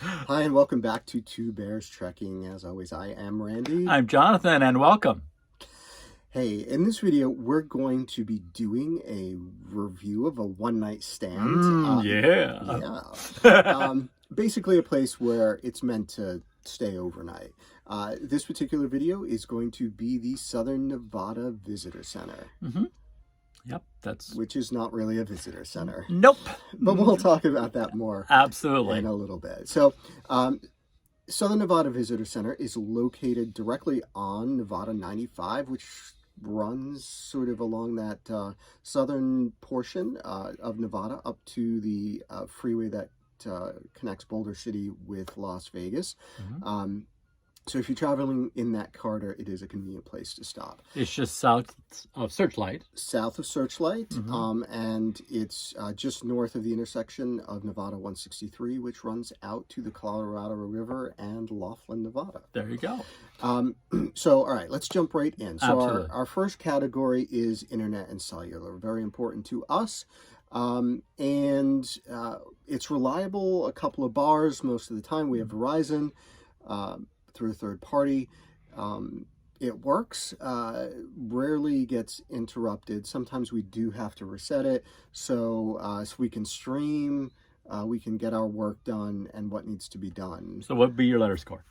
Hi, and welcome back to Two Bears Trekking. As always, I am Randy. I'm Jonathan, and welcome. Hey, in this video, we're going to be doing a review of a one-night stand. Basically a place where it's meant to stay overnight. This particular video is going to be the Southern Nevada Visitor Center. Yep, which is not really a visitor center. Nope. But we'll talk about that more Absolutely in a little bit. So, Southern Nevada Visitor Center is located directly on Nevada 95, which runs sort of along that southern portion of Nevada up to the freeway that connects Boulder City with Las Vegas. So if you're traveling in that corridor, it is a convenient place to stop. It's just south of Searchlight. South of Searchlight, and it's just north of the intersection of Nevada 163, which runs out to the Colorado River and Laughlin, Nevada. There you go. So, all right, let's jump right in. So Absolutely. our first category is internet and cellular, very important to us. And it's reliable, a couple of bars most of the time. We have Verizon through a third party. It works, rarely gets interrupted. Sometimes we do have to reset it so we can stream, we can get our work done and what needs to be done. So what would be your letter score?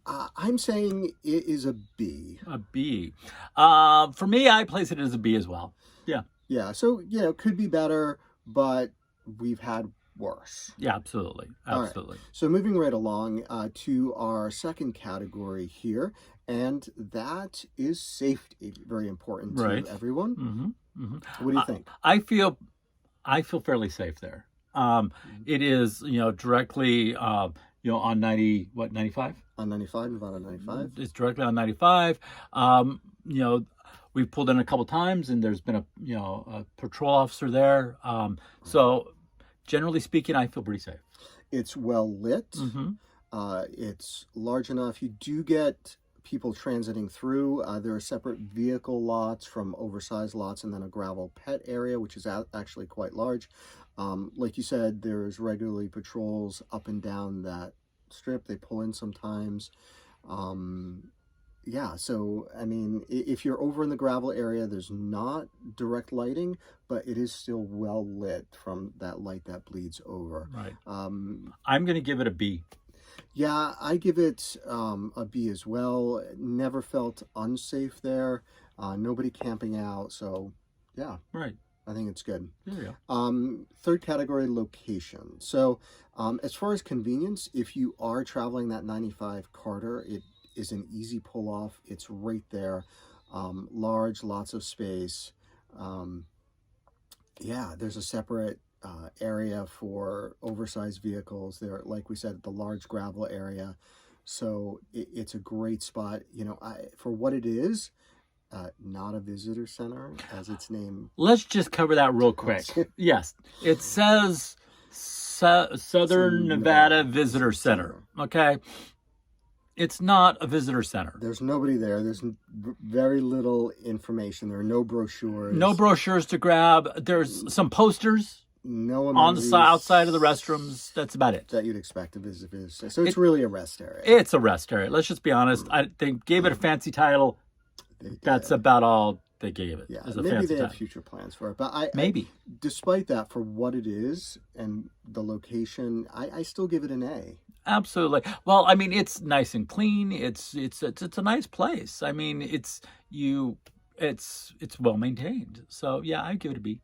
I'm saying it is a B. A B. For me, I place it as a B as well. Yeah. Yeah, so, it could be better, but we've had worse. Yeah, absolutely. Absolutely. Right. So moving right along to our second category here, and that is safety. Very important to everyone. What do you think? I feel fairly safe there. It is, directly, on 95? On 95, Nevada 95. It's directly on 95. We've pulled in a couple times, and there's been a patrol officer there. So generally speaking, I feel pretty safe. It's well lit. It's large enough. You do get people transiting through. There are separate vehicle lots from oversized lots, and then a gravel pet area, which is actually quite large. Like you said, there's regularly patrols up and down that strip. They pull in sometimes. Yeah, so, I mean, if you're over in the gravel area, there's not direct lighting, but it is still well lit from that light that bleeds over. Right. I'm going to give it a B. Yeah, I give it a B as well. Never felt unsafe there. Nobody camping out, so, yeah. Right. I think it's good. There you go. Third category, location. So, as far as convenience, if you are traveling that 95 corridor, it is an easy pull off. It's right there. Large, lots of space. Yeah, there's a separate area for oversized vehicles there, like we said, the large gravel area. So it's a great spot. For what it is, not a visitor center as its name. Let's just cover that real quick. Yes, it says Southern Nevada Visitor Center. Okay. It's not a visitor center. There's nobody there. There's very little information. There are no brochures. No brochures to grab. There's some posters. No on the outside of the restrooms. That's about it. That you'd expect a visitor. So it's really a rest area. It's a rest area. Let's just be honest. They gave it a fancy title. That's about all they gave it. Yeah, maybe they have future plans for it. But despite that, for what it is and the location, I still give it an A. Absolutely. Well, I mean, it's nice and clean. It's a nice place. I mean, it's well maintained. So yeah, I give it a B.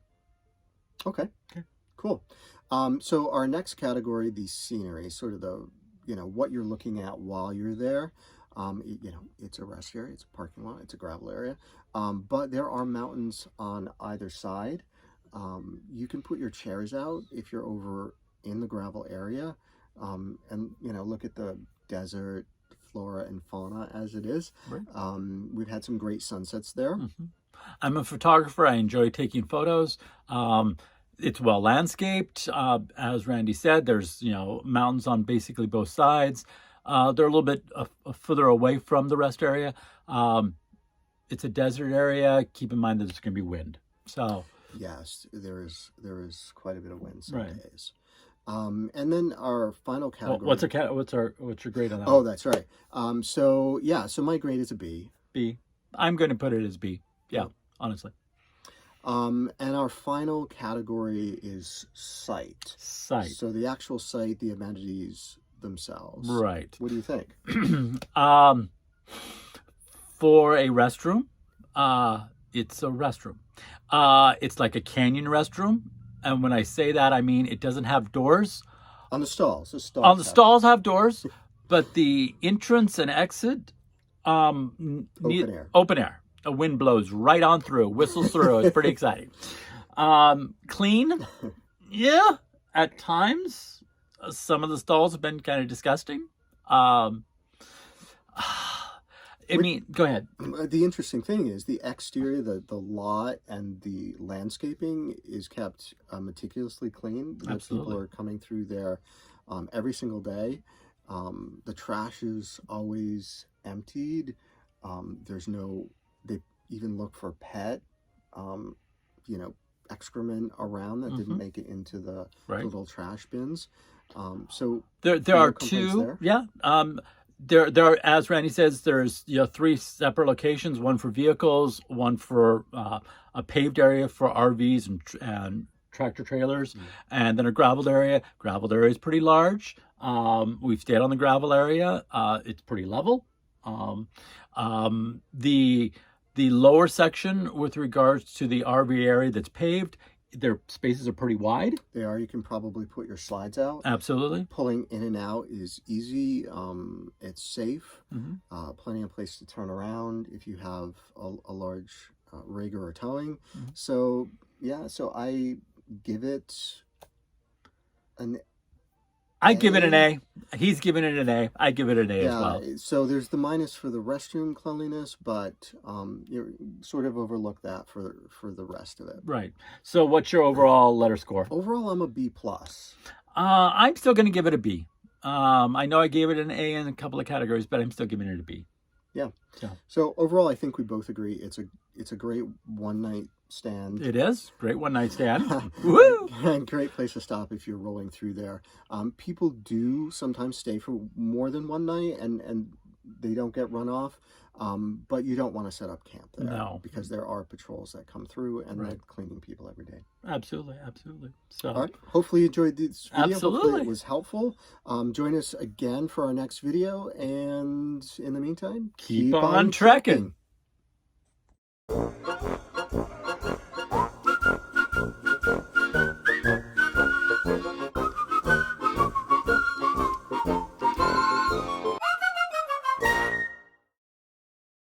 Okay. Cool. So our next category, the scenery, sort of the what you're looking at while you're there. It's a rest area, it's a parking lot, it's a gravel area, but there are mountains on either side. You can put your chairs out if you're over in the gravel area. And look at the desert flora and fauna as it is. Right. We've had some great sunsets there. I'm a photographer. I enjoy taking photos. It's well landscaped. As Randy said, there's mountains on basically both sides. They're a little bit further away from the rest area. It's a desert area. Keep in mind that there's going to be wind. So yes, there is quite a bit of wind some days. And then our final Well, category. what's your grade on that Oh, one? that's right. So yeah, so my grade is a B. B. I'm going to put it as B. Yeah, Yeah. honestly. And our final category is site. Site. So the actual site, the amenities themselves. Right. What do you think? For a restroom, it's a restroom. It's like a canyon restroom. And when I say that, I mean it doesn't have doors. On the stalls, The stalls have doors, but the entrance and exit, open air. Open air. A wind blows right on through, whistles through. It's pretty exciting. Clean, yeah. At times, some of the stalls have been kind of disgusting. I mean, go ahead. The interesting thing is the exterior, the lot, and the landscaping is kept meticulously clean. Absolutely. People are coming through there every single day. The trash is always emptied. There's no, they even look for pet, excrement around that didn't make it into the little trash bins. So there are two, yeah. There are, as Randy says, there's 3 separate locations: one for vehicles, one for a paved area for RVs and tractor trailers, and then a gravel area. Gravel area is pretty large. We've stayed on the gravel area. It's pretty level. The lower section with regards to the RV area that's paved, their spaces are pretty wide. They are. You can probably put your slides out. Absolutely. Pulling in and out is easy. It's safe. Mm-hmm. Plenty of place to turn around if you have a large rig or towing. Mm-hmm. So yeah, so I give it an I give it an A. He's giving it an A. I give it an A as well. So there's the minus for the restroom cleanliness, but you sort of overlook that for the rest of it. Right. So what's your overall letter score? Overall, I'm a B plus. I'm still going to give it a B. I know I gave it an A in a couple of categories, but I'm still giving it a B. Yeah. So overall, I think we both agree it's a great one night stand. It is great one night stand. Woo! And great place to stop if you're rolling through there. People do sometimes stay for more than one night, and they don't get run off. But you don't want to set up camp there. No, because there are patrols that come through and they're cleaning people every day. Absolutely. So, all right. Hopefully you enjoyed this video. Absolutely. Hopefully it was helpful. Join us again for our next video, and in the meantime, keep on trekking.